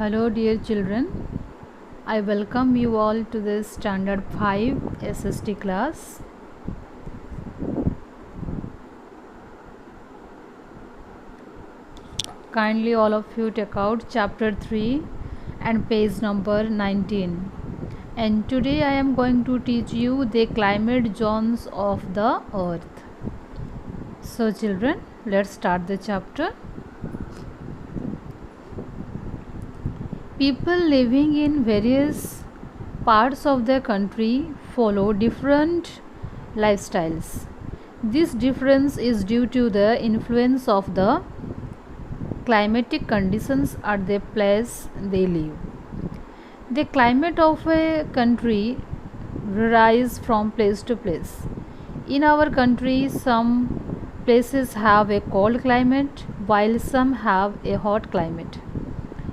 Hello dear children, I welcome you all to this standard 5 SST class. Kindly all of you take out chapter 3 and page number 19. And today I am going to teach you the climate zones of the earth. So children, let's start the chapter. People living in various parts of the country follow different lifestyles. This difference is due to the influence of the climatic conditions at the place they live. The climate of a country varies from place to place. In our country, some places have a cold climate while some have a hot climate.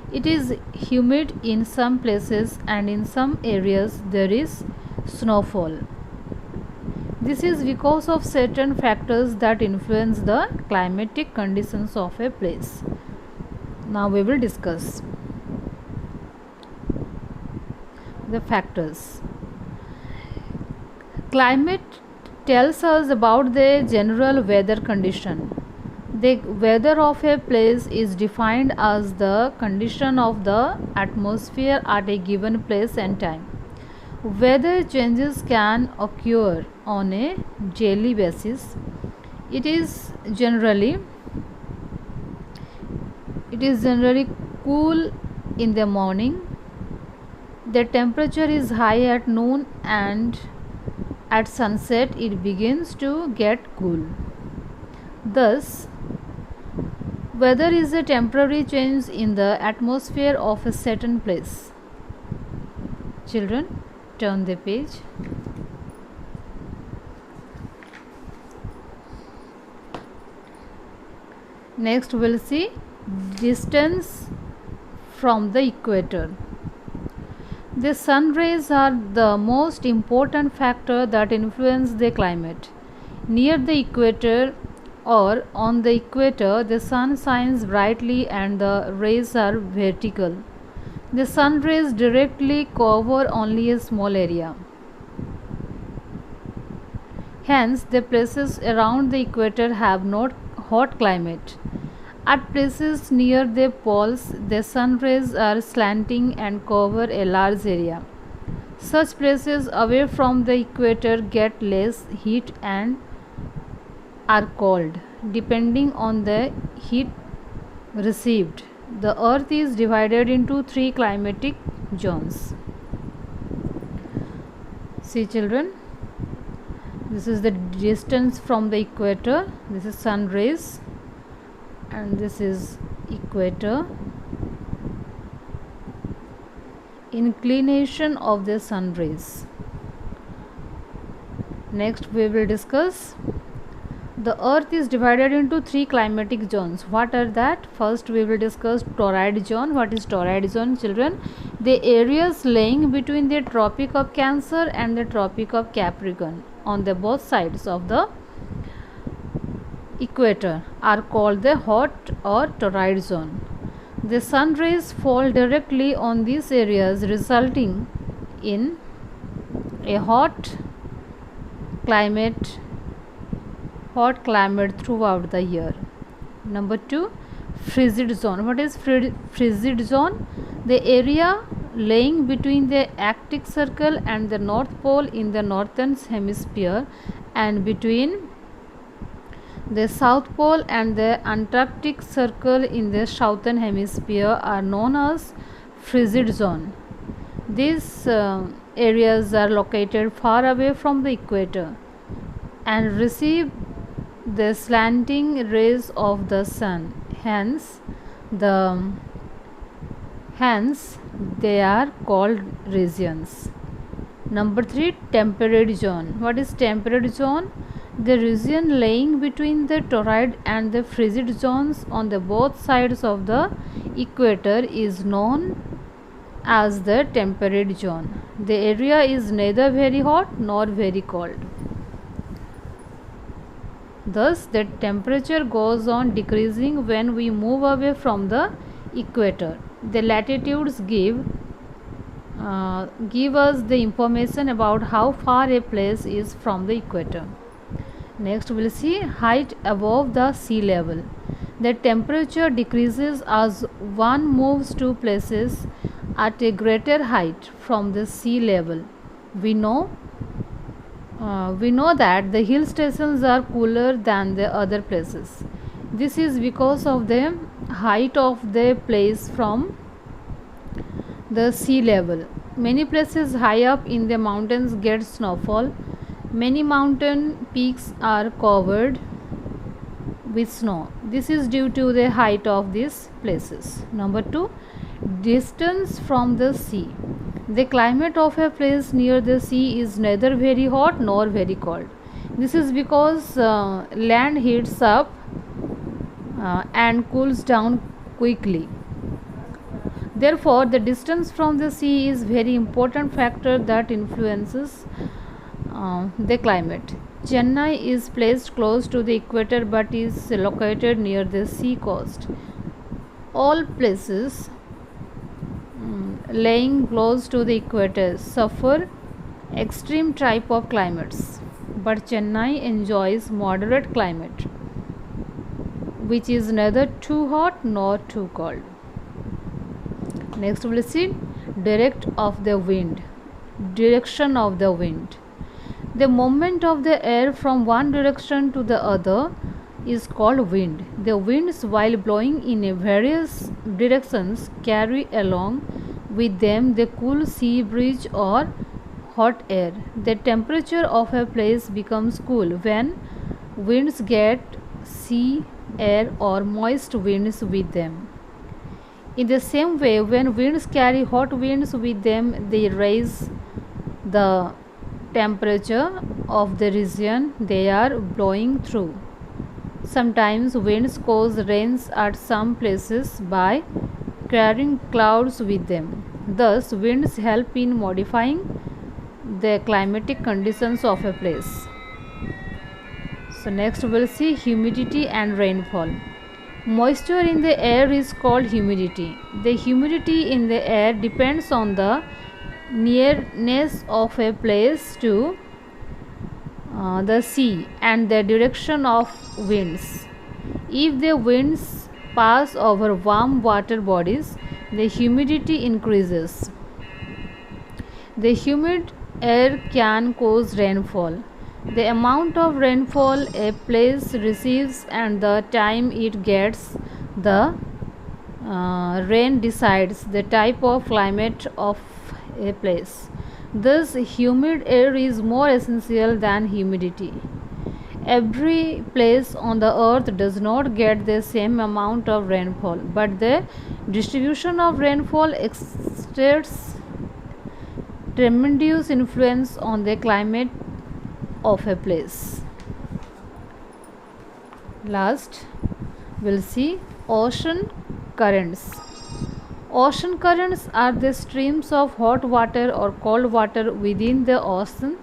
It is humid in some places and in some areas there is snowfall. This is because of certain factors that influence the climatic conditions of a place. Now we will discuss the factors. Climate tells us about the general weather condition. The weather of a place is defined as the condition of the atmosphere at a given place and time. Weather changes can occur on a daily basis. It is generally cool in the morning. The temperature is high at noon and at sunset it begins to get cool. Thus, weather is a temporary change in the atmosphere of a certain place. Children, turn the page. Next we will see distance from the equator. The sun rays are the most important factor that influence the climate. Near the equator or on the equator, the sun shines brightly and the rays are vertical. The sun rays directly cover only a small area. Hence, the places around the equator have not hot climate. At places near the poles, the sun rays are slanting and cover a large area. Such places away from the equator get less heat and are cold depending on the heat received. The earth is divided into 3 climatic zones. See children, this is the distance from the equator. This is sun rays and this is equator. Inclination of the sun rays. Next we will discuss the earth is divided into 3 climatic zones. What are that? First we will discuss torrid zone. What is torrid zone, children? The areas lying between the Tropic of Cancer and the Tropic of Capricorn on the both sides of the equator are called the hot or torrid zone. The sun rays fall directly on these areas, resulting in a hot climate throughout the year. Number 2, frigid zone. What is frigid zone? The area lying between the Arctic Circle and the North Pole in the northern hemisphere and between the South Pole and the Antarctic Circle in the southern hemisphere are known as frigid zone. These areas are located far away from the equator and receive the slanting rays of the sun. Hence they are called regions. Number 3, temperate zone. What is temperate zone? The region lying between the torrid and the frigid zones on the both sides of the equator is known as the temperate zone. The area is neither very hot nor very cold. Thus, the temperature goes on decreasing when we move away from the equator. The latitudes give us the information about how far a place is from the equator. Next we'll see height above the sea level. The temperature decreases as one moves to places at a greater height from the sea level. We know that the hill stations are cooler than the other places. This is because of the height of the place from the sea level. Many places high up in the mountains get snowfall. Many mountain peaks are covered with snow. This is due to the height of these places. Number 2, distance from the sea. The climate of a place near the sea is neither very hot nor very cold. This is because land heats up and cools down quickly. Therefore, the distance from the sea is very important factor that influences the climate. Chennai is placed close to the equator but is located near the sea coast. All places laying close to the equator suffer extreme type of climates, but Chennai enjoys moderate climate, which is neither too hot nor too cold. Next we'll see direction of the wind. The movement of the air from one direction to the other is called wind. The winds, while blowing in various directions, carry along with them the cool sea breeze or hot air. The temperature of a place becomes cool when winds get sea air or moist winds with them. In the same way, when winds carry hot winds with them, they raise the temperature of the region they are blowing through. Sometimes winds cause rains at some places by carrying clouds with them. Thus, winds help in modifying the climatic conditions of a place. So next we'll see humidity and rainfall. Moisture in the air is called humidity. The humidity in the air depends on the nearness of a place to the sea and the direction of winds. If the winds pass over warm water bodies, the humidity increases. The humid air can cause rainfall. The amount of rainfall a place receives and the time it gets the rain decides the type of climate of a place. Thus, humid air is more essential than humidity. Every place on the earth does not get the same amount of rainfall, but the distribution of rainfall exerts tremendous influence on the climate of a place. Last, we'll see ocean currents. Ocean currents are the streams of hot water or cold water within the ocean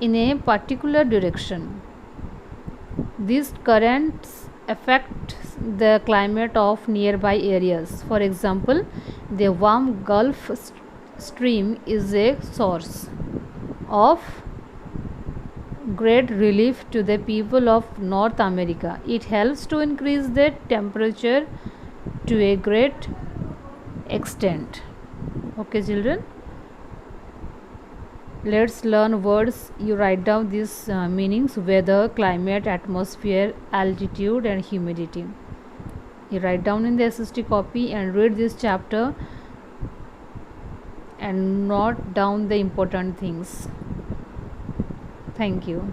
in a particular direction. These currents affect the climate of nearby areas. For example, the warm Gulf Stream is a source of great relief to the people of North America. It helps to increase the temperature to a great extent. Okay, children, let's learn words. You write down these meanings: weather, climate, atmosphere, altitude, and humidity. You write down in the SST copy and read this chapter and note down the important things. Thank you.